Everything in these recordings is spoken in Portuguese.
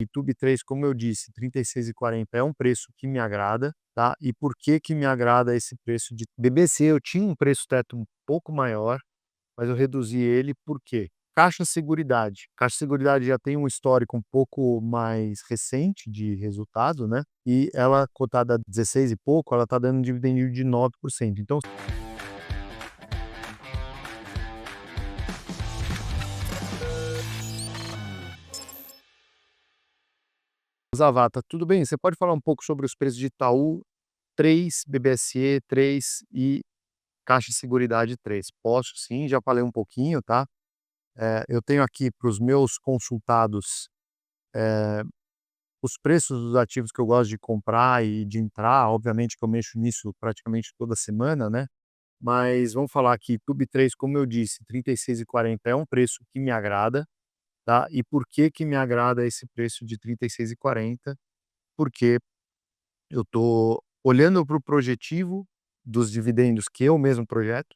YouTube 3, como eu disse, 36,40 é um preço que me agrada, tá? E por que que me agrada esse preço de BBC? Eu tinha um preço teto um pouco maior, mas eu reduzi ele, por quê? Caixa Seguridade. Caixa Seguridade já tem um histórico um pouco mais recente de resultado, né? E ela cotada a 16 e pouco, ela tá dando um dividend yield de 9%. Então, Zavata, tudo bem? Você pode falar um pouco sobre os preços de Itaú 3, BBSE 3 e Caixa Seguridade 3? Posso sim, já falei um pouquinho, tá? Eu tenho aqui para os meus consultados, os preços dos ativos que eu gosto de comprar e de entrar, obviamente que eu mexo nisso praticamente toda semana, né? Mas vamos falar aqui, Tube 3, como eu disse, 36,40 é um preço que me agrada, tá? E por que que me agrada esse preço de 36,40? Porque eu tô olhando para o projetivo dos dividendos que eu mesmo projeto,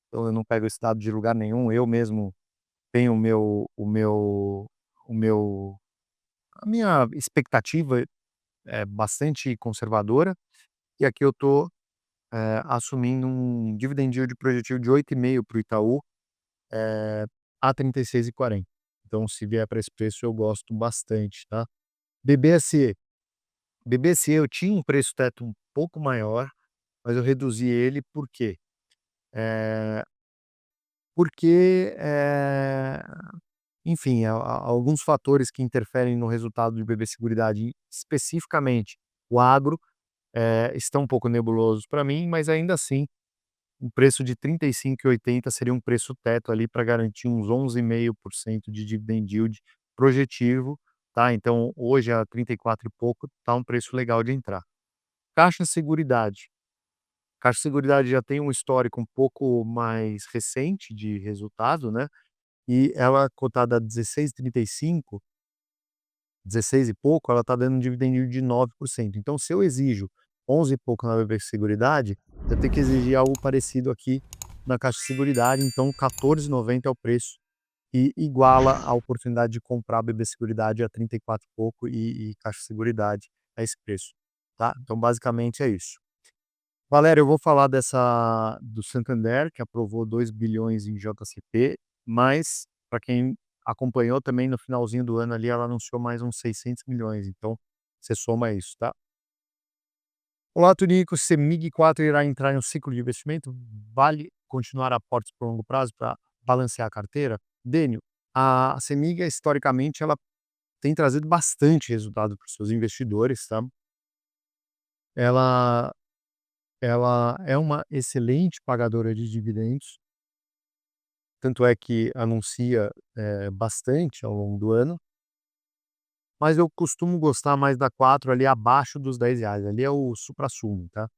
então eu não pego esse dado de lugar nenhum, eu mesmo tenho o meu a minha expectativa é bastante conservadora, e aqui eu tô, assumindo um dividend yield projetivo de 8,5 para o Itaú, a 36,40. Então se vier para esse preço eu gosto bastante, tá. BBSE. BBSE eu tinha um preço teto um pouco maior, mas eu reduzi ele por quê? Eh, porque, enfim, alguns fatores que interferem no resultado de BB Seguridade, especificamente o agro, estão um pouco nebulosos para mim, mas ainda assim, um preço de 35,80 seria um preço teto ali para garantir uns 11,5% de dividend yield projetivo, tá? Então hoje a 34 e pouco tá um preço legal de entrar. Caixa Seguridade. Caixa Seguridade já tem um histórico um pouco mais recente de resultado, né, e ela cotada a 16,35, 16 e pouco, ela está dando um dividend yield de 9%. Então se eu exijo 11 e pouco na BB Seguridade, eu tenho que exigir algo parecido aqui na Caixa Seguridade, então 14,90 é o preço, e iguala a oportunidade de comprar a BB Seguridade a 34 e pouco e Caixa Seguridade a esse preço, tá. Então basicamente é isso. Valério, eu vou falar dessa do Santander, que aprovou 2 bilhões em JCP, mas para quem acompanhou também no finalzinho do ano ali, ela anunciou mais uns 600 milhões, então você soma isso, tá. Olá, Tonico, CEMIG 4 irá entrar em um ciclo de investimento? Vale continuar aportes por longo prazo para balancear a carteira? Dênio, a CEMIG, historicamente, ela tem trazido bastante resultado para os seus investidores, tá. Ela Ela é uma excelente pagadora de dividendos, tanto é que anuncia, bastante ao longo do ano, mas eu costumo gostar mais da 4 ali abaixo dos R$ 10, ali é o suprassumo, tá.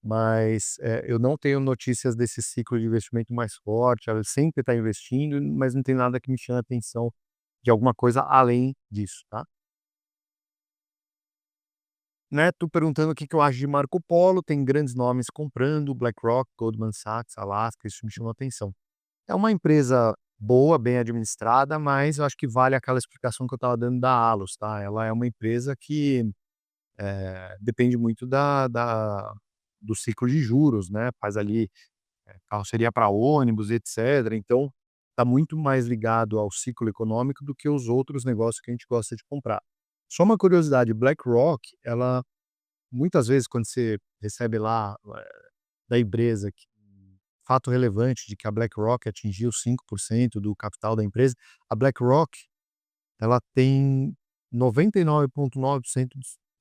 Mas, eu não tenho notícias desse ciclo de investimento mais forte, ela sempre está investindo, mas não tem nada que me chame a atenção de alguma coisa além disso, tá. Neto perguntando o que que eu acho de Marco Polo, tem grandes nomes comprando, BlackRock, Goldman Sachs, Alaska, isso me chamou a atenção. É uma empresa boa, bem administrada, mas eu acho que vale aquela explicação que eu estava dando da Allos, tá. Ela é uma empresa que, depende muito do ciclo de juros, né, faz ali, carroceria para ônibus, etcétera, então está muito mais ligado ao ciclo econômico do que os outros negócios que a gente gosta de comprar. Só uma curiosidade, BlackRock, ela muitas vezes quando você recebe lá, da empresa que fato relevante de que a BlackRock atingiu 5% do capital da empresa, a BlackRock, ela tem 99,9%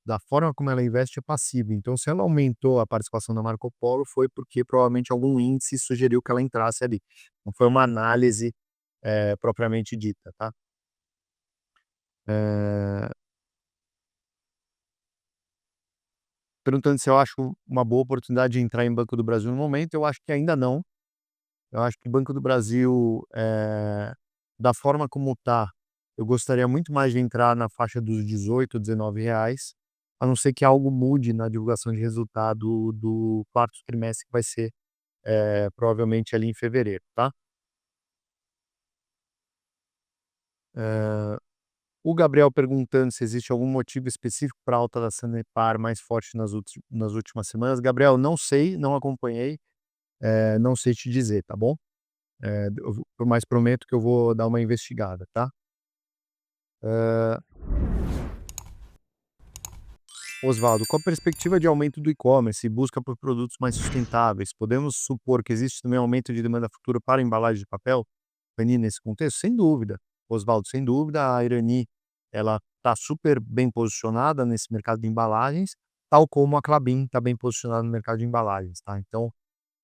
da forma como ela investe é passiva, então se ela aumentou a participação da Marco Polo foi porque provavelmente algum índice sugeriu que ela entrasse ali, não foi uma análise, propriamente dita, tá. Eh, perguntando se eu acho uma boa oportunidade de entrar em Banco do Brasil no momento, eu acho que ainda não. Eu acho que o Banco do Brasil, da forma como está, eu gostaria muito mais de entrar na faixa dos 18, R$ 19, a não ser que algo mude na divulgação de resultado do quarto trimestre, que vai ser, provavelmente ali em fevereiro, tá. O Gabriel perguntando se existe algum motivo específico para a alta da Sanepar mais forte nas últimas semanas. Gabriel, não sei, não acompanhei, não sei te dizer, tá bom? Mas prometo que eu vou dar uma investigada, tá? Hã, Osvaldo, com a perspectiva de aumento do e-commerce e busca por produtos mais sustentáveis, podemos supor que existe também aumento de demanda futura para embalagem de papel? Irani nesse contexto? Sem dúvida, Osvaldo, sem dúvida, a Irani, ela está super bem posicionada nesse mercado de embalagens, tal como a Klabin está bem posicionada no mercado de embalagens, tá. Então,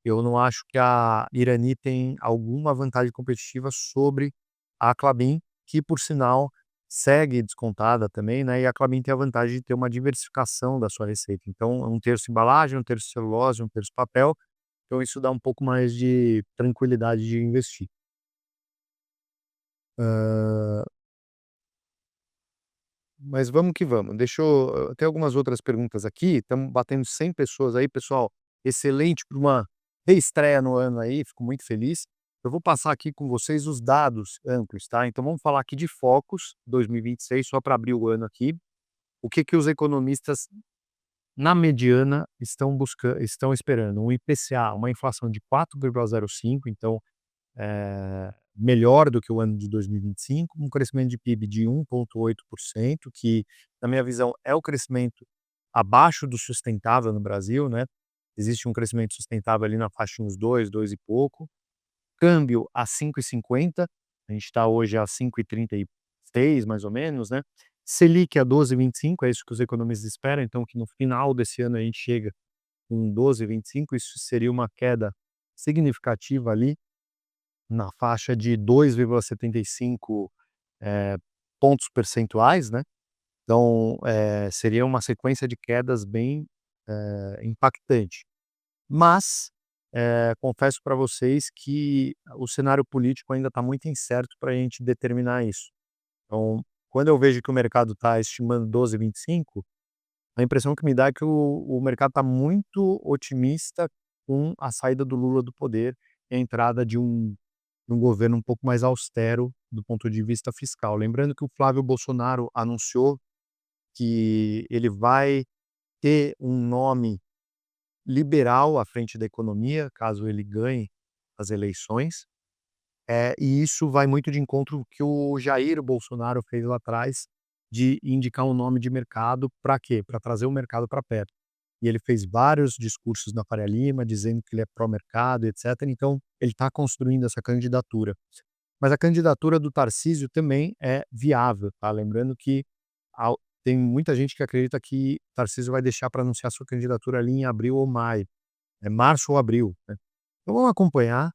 eu não acho que a Irani tem alguma vantagem competitiva sobre a Klabin, que por sinal segue descontada também, né, e a Klabin tem a vantagem de ter uma diversificação da sua receita. Então, 1/3 embalagem, 1/3 celulose, 1/3 papel, então isso dá um pouco mais de tranquilidade de investir. Hã Mas vamos que vamos. Deixa eu tem algumas outras perguntas aqui, estamos batendo 100 pessoas aí, pessoal, excelente para uma reestreia no ano aí, fico muito feliz. Eu vou passar aqui com vocês os dados amplos, tá. Então vamos falar aqui de focos 2026, só para abrir o ano aqui. O que que os economistas, na mediana, estão esperando? Um IPCA, uma inflação de 4,05, então melhor do que o ano de 2025, um crescimento de PIB de 1,8%, que, na minha visão, é o crescimento abaixo do sustentável no Brasil, né. Existe um crescimento sustentável ali na faixa de uns 2, 2 e pouco. Câmbio a 5,50, a gente está hoje a 5,36 mais ou menos, né. Selic a 12,25, é isso que os economistas esperam, então que no final desse ano a gente chega com 12,25, isso seria uma queda significativa ali na faixa de 2,75, eh, pontos percentuais, né. Então, seria uma sequência de quedas bem, impactante. Mas, confesso para vocês que o cenário político ainda está muito incerto para a gente determinar isso. Então, quando eu vejo que o mercado está estimando 12,25, a impressão que me dá é que o mercado está muito otimista com a saída do Lula do poder e a entrada de um governo um pouco mais austero do ponto de vista fiscal. Lembrando que o Flávio Bolsonaro anunciou que ele vai ter um nome liberal à frente da economia, caso ele ganhe as eleições, e isso vai muito de encontro com o que o Jair Bolsonaro fez lá atrás, de indicar um nome de mercado para quê? Para trazer o mercado para perto. E ele fez vários discursos na Faria Lima, dizendo que ele é pró-mercado, etcétera, então ele está construindo essa candidatura. Mas a candidatura do Tarcísio também é viável, tá, lembrando que ao tem muita gente que acredita que Tarcísio vai deixar para anunciar sua candidatura ali em abril ou maio, é março ou abril, né. Então vamos acompanhar,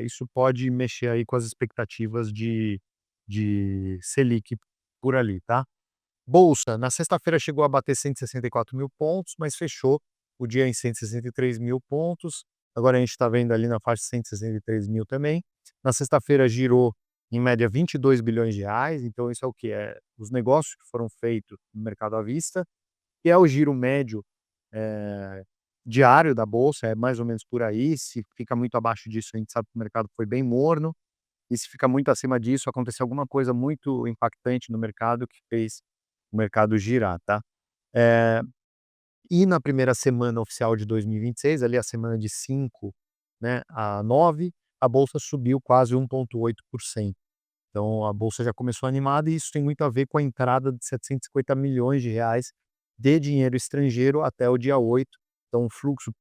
isso pode mexer aí com as expectativas de Selic por ali, tá. Bolsa, na sexta-feira chegou a bater 164.000 pontos, mas fechou o dia em 163.000 pontos. Agora a gente está vendo ali na faixa de 163.000 também. Na sexta-feira girou em média 22 bilhões de reais, então isso é o que é os negócios que foram feitos no mercado à vista, que é o giro médio, eh, diário da bolsa, é mais ou menos por aí. Se fica muito abaixo disso, a gente sabe que o mercado foi bem morno, e se fica muito acima disso, aconteceu alguma coisa muito impactante no mercado que fez o mercado girar, tá. Eh, e na primeira semana oficial de 2026, ali a semana de 5, né, a 9, a bolsa subiu quase 1,8%. Então a bolsa já começou animada e isso tem muito a ver com a entrada de 750 milhões de reais de dinheiro estrangeiro até o dia 8. Então o fluxo,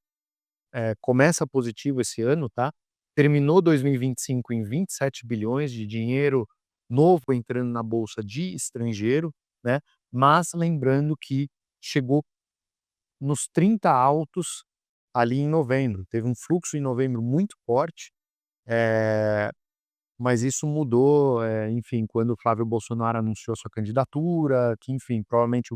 começa positivo esse ano, tá. Terminou 2025 em 27 bilhões de dinheiro novo entrando na bolsa de estrangeiro, né, mas lembrando que chegou nos 30 altos ali em novembro. Teve um fluxo em novembro muito forte, eh, mas isso mudou, enfim, quando o Flávio Bolsonaro anunciou sua candidatura, que enfim, provavelmente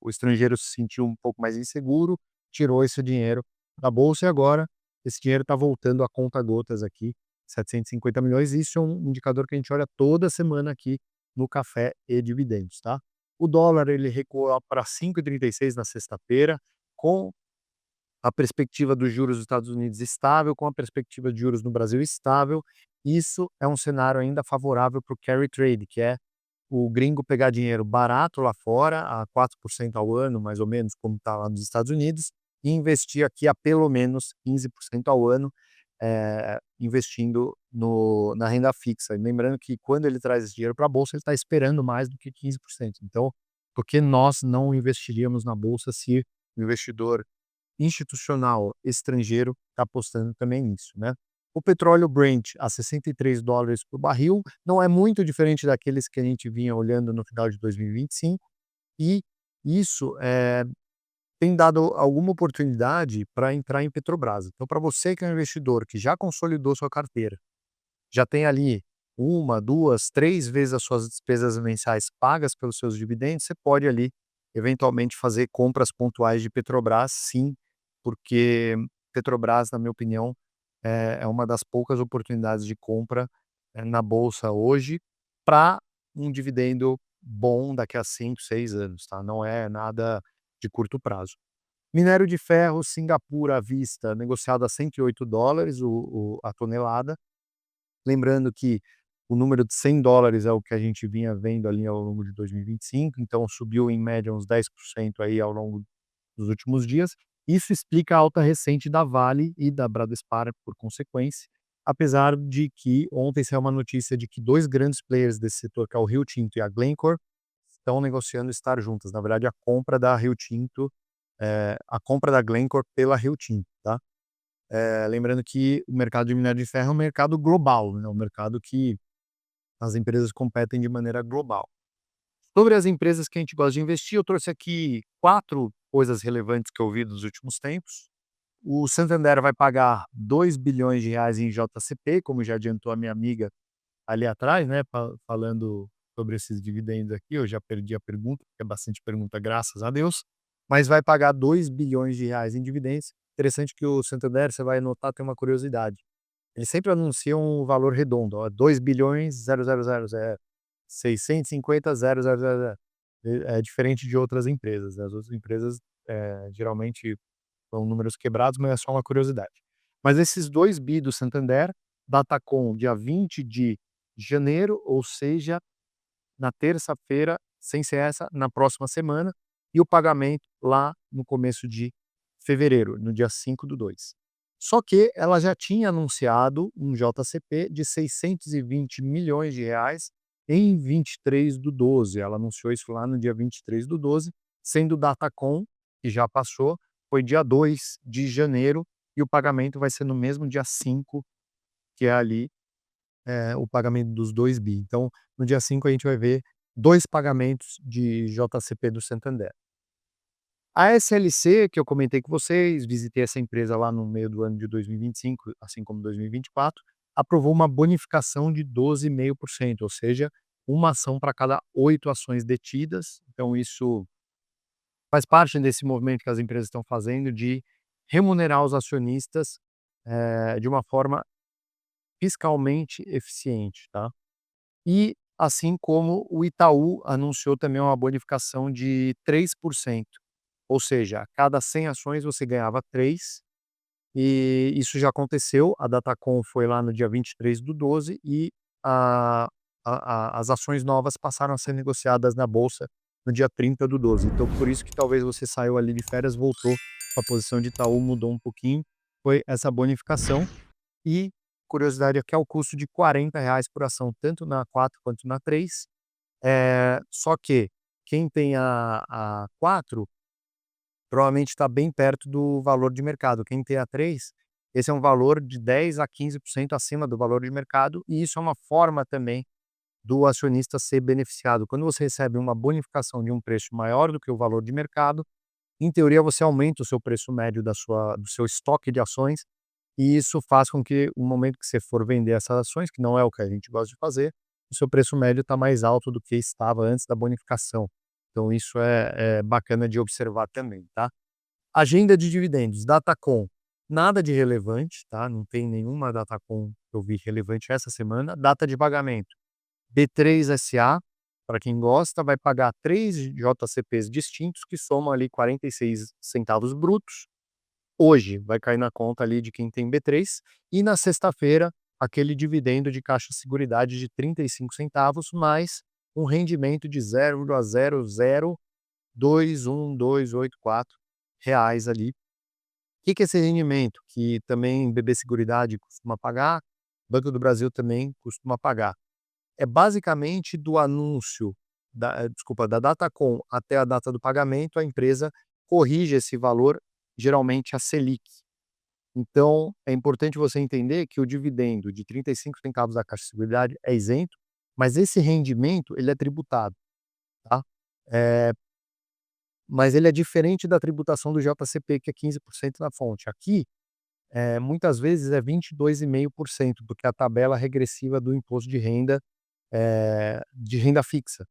o estrangeiro se sentiu um pouco mais inseguro, tirou esse dinheiro da bolsa e agora esse dinheiro está voltando a conta-gotas aqui, 750 milhões. Isso é um indicador que a gente olha toda semana aqui no Café e Dividendos, tá. O dólar ele recuou para 5,36 na sexta-feira, com a perspectiva dos juros dos Estados Unidos estável, com a perspectiva de juros no Brasil estável. Isso é um cenário ainda favorável para o carry trade, que é o gringo pegar dinheiro barato lá fora, a 4% ao ano, mais ou menos, como está lá nos Estados Unidos, e investir aqui a pelo menos 15% ao ano, investindo na renda fixa. E lembrando que quando ele traz esse dinheiro para a bolsa, ele está esperando mais do que 15%. Então, por que nós não investiríamos na bolsa se o investidor institucional estrangeiro está apostando também nisso, né? O petróleo Brent a $63 por barril não é muito diferente daqueles que a gente vinha olhando no final de 2025, e isso tem dado alguma oportunidade para entrar em Petrobras. Então, para você que é um investidor que já consolidou sua carteira, já tem ali uma, 2, 3 vezes as suas despesas mensais pagas pelos seus dividendos, você pode ali eventualmente fazer compras pontuais de Petrobras, sim, porque Petrobras, na minha opinião, é uma das poucas oportunidades de compra, na bolsa hoje, para um dividendo bom daqui a 5, 6 anos, tá, não é nada de curto prazo. Minério de ferro, Singapura à vista, negociado a $108 a tonelada. Lembrando que o número de $100 é o que a gente vinha vendo ali ao longo de 2025, então subiu em média uns 10% aí ao longo dos últimos dias. Isso explica a alta recente da Vale e da Bradespar por consequência, apesar de que ontem saiu uma notícia de que 2 grandes players desse setor, que é o Rio Tinto e a Glencore, estão negociando estar juntas. Na verdade, a compra da Rio Tinto, a compra da Glencore pela Rio Tinto, tá? Lembrando que o mercado de minério de ferro é um mercado global, né, um mercado que as empresas competem de maneira global. Sobre as empresas que a gente gosta de investir, eu trouxe aqui 4 coisas relevantes que eu vi dos últimos tempos. O Santander vai pagar R$ 2 bilhões em JCP, como já adiantou a minha amiga ali atrás, né, falando sobre esses dividendos aqui, eu já perdi a pergunta, porque é bastante pergunta, graças a Deus, mas vai pagar R$ 2 bilhões em dividendos. Interessante que o Santander, você vai notar, tem uma curiosidade. Eles sempre anunciam um valor redondo, ó, 2 bilhões 000, 650 000. É diferente de outras empresas, né, as outras empresas, geralmente são números quebrados, mas é só uma curiosidade. Mas esses 2 bi do Santander, Datacom dia 20 de janeiro, ou seja, na terça-feira, sem ser essa, na próxima semana, e o pagamento lá no começo de fevereiro, no dia 5/2. Só que ela já tinha anunciado um JCP de R$ 620 milhões em 23/12. Ela anunciou isso lá no dia 23/12, sendo o Datacom, que já passou, foi dia 2 de janeiro, e o pagamento vai ser no mesmo dia 5, que é ali o pagamento dos 2 bi. Então, no dia 5 a gente vai ver 2 pagamentos de JCP do Santander. A SLC, que eu comentei com vocês, visitei essa empresa lá no meio do ano de 2025, assim como 2024, aprovou uma bonificação de 12,5%, ou seja, uma ação para cada 8 ações detidas. Então isso faz parte desse movimento que as empresas estão fazendo de remunerar os acionistas, de uma forma fiscalmente eficiente, tá? E, assim como o Itaú anunciou também uma bonificação de 3%, ou seja, a cada 100 ações você ganhava 3, e isso já aconteceu, a Datacom foi lá no dia 23/12 e a as ações novas passaram a ser negociadas na bolsa no dia 30/12. Então por isso que talvez você saiu ali de férias, voltou, a posição de Itaú mudou um pouquinho, foi essa bonificação. E, curiosidade aqui, é o custo de R$ 40 por ação, tanto na 4 quanto na 3. Só que quem tem a 4 provavelmente está bem perto do valor de mercado. Quem tem a 3, esse é um valor de 10 a 15% acima do valor de mercado, e isso é uma forma também do acionista ser beneficiado. Quando você recebe uma bonificação de um preço maior do que o valor de mercado, em teoria você aumenta o seu preço médio do seu estoque de ações, e isso faz com que o momento que você for vender essas ações, que não é o que a gente gosta de fazer, o seu preço médio está mais alto do que estava antes da bonificação. Então isso é bacana de observar também, tá. Agenda de dividendos, Datacom, nada de relevante, tá, não tem nenhuma Datacom que eu vi relevante essa semana. Data de pagamento, B3SA, para quem gosta, vai pagar 3 JCPs distintos que somam ali 46 centavos brutos. Hoje vai cair na conta ali de quem tem B3, e na sexta-feira aquele dividendo de Caixa Seguridade de 35 centavos, mais um rendimento de 0,0021284 reais ali. Que é esse rendimento? Que também BB Seguridade costuma pagar, Banco do Brasil também costuma pagar. É basicamente do anúncio da data com até a data do pagamento, a empresa corrige esse valor, geralmente a Selic. Então, é importante você entender que o dividendo de 35 centavos da Caixa de Seguridade é isento, mas esse rendimento ele é tributado, tá. Eh, mas ele é diferente da tributação do JCP, que é 15% na fonte. Aqui, muitas vezes é 22,5%, porque é a tabela regressiva do imposto de renda fixa.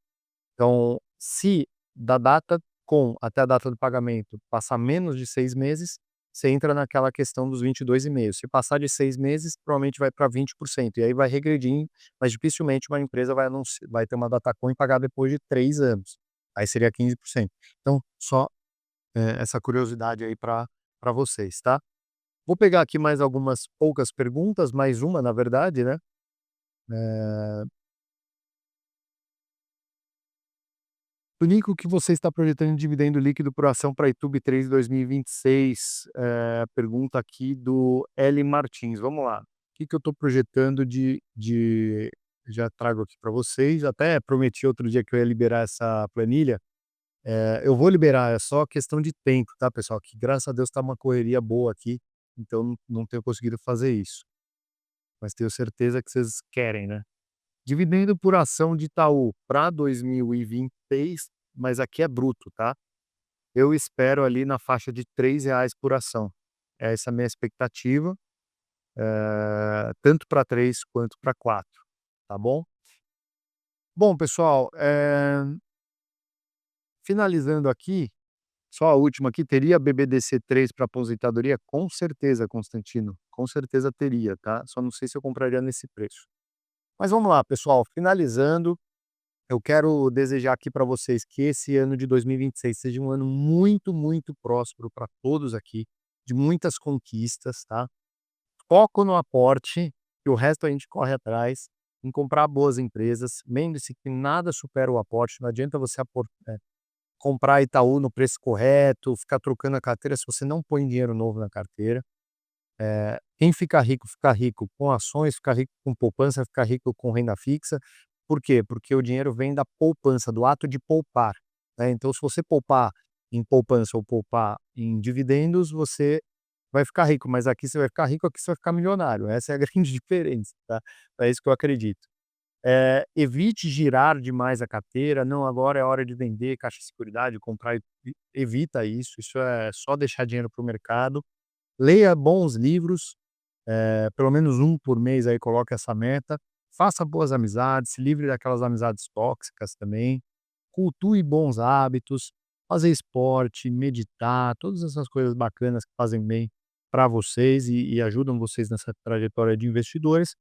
Então, se da data com até a data do pagamento passar menos de 6 meses, você entra naquela questão dos 22,5. Se passar de 6 meses, provavelmente vai para 20%, e aí vai regredindo, mas dificilmente uma empresa vai ter uma data com e pagar depois de 3 anos, aí seria 15%. Então, só, essa curiosidade aí para vocês, tá. Vou pegar aqui mais algumas poucas perguntas, mais uma na verdade, né. Eh Tonico, o que você está projetando de dividendo líquido por ação para Itube 3 em 2026? Pergunta aqui do L Martins. Vamos lá. O que que eu estou projetando já trago aqui para vocês, até prometi outro dia que eu ia liberar essa planilha. Eu vou liberar, é só questão de tempo, tá, pessoal, que graças a Deus está uma correria boa aqui, então não tenho conseguido fazer isso, mas tenho certeza que vocês querem, né. Dividendo por ação de Itaú para 2026, mas aqui é bruto, tá? Eu espero ali na faixa de R$ 3 por ação. Essa é a minha expectativa, tanto para 3 quanto para 4, tá bom? Bom, pessoal, finalizando aqui, só a última aqui, teria BBDC3 para aposentadoria? Com certeza, Constantino, com certeza teria, tá? Só não sei se eu compraria nesse preço. Mas vamos lá, pessoal, finalizando. Eu quero desejar aqui para vocês que esse ano de 2026 seja um ano muito, muito próspero para todos aqui, de muitas conquistas, tá? Foco no aporte, que o resto a gente corre atrás, em comprar boas empresas. Lembre-se que nada supera o aporte, não adianta você comprar Itaú no preço correto, ficar trocando a carteira se você não põe dinheiro novo na carteira. Quem fica rico com ações, fica rico com poupança, fica rico com renda fixa. Por quê? Porque o dinheiro vem da poupança, do ato de poupar, né. Então se você poupar em poupança ou poupar em dividendos, você vai ficar rico, mas aqui você vai ficar rico, aqui você vai ficar milionário, essa é a grande diferença, tá. É isso que eu acredito. Evite girar demais a carteira, não, agora é hora de vender caixa de seguridade, comprar evita isso, isso é só deixar dinheiro para o mercado. Leia bons livros, pelo menos um por mês aí, coloque essa meta. Faça boas amizades, se livre daquelas amizades tóxicas também. Cultue bons hábitos, fazer esporte, meditar, todas essas coisas bacanas que fazem bem para vocês e ajudam vocês nessa trajetória de investidores.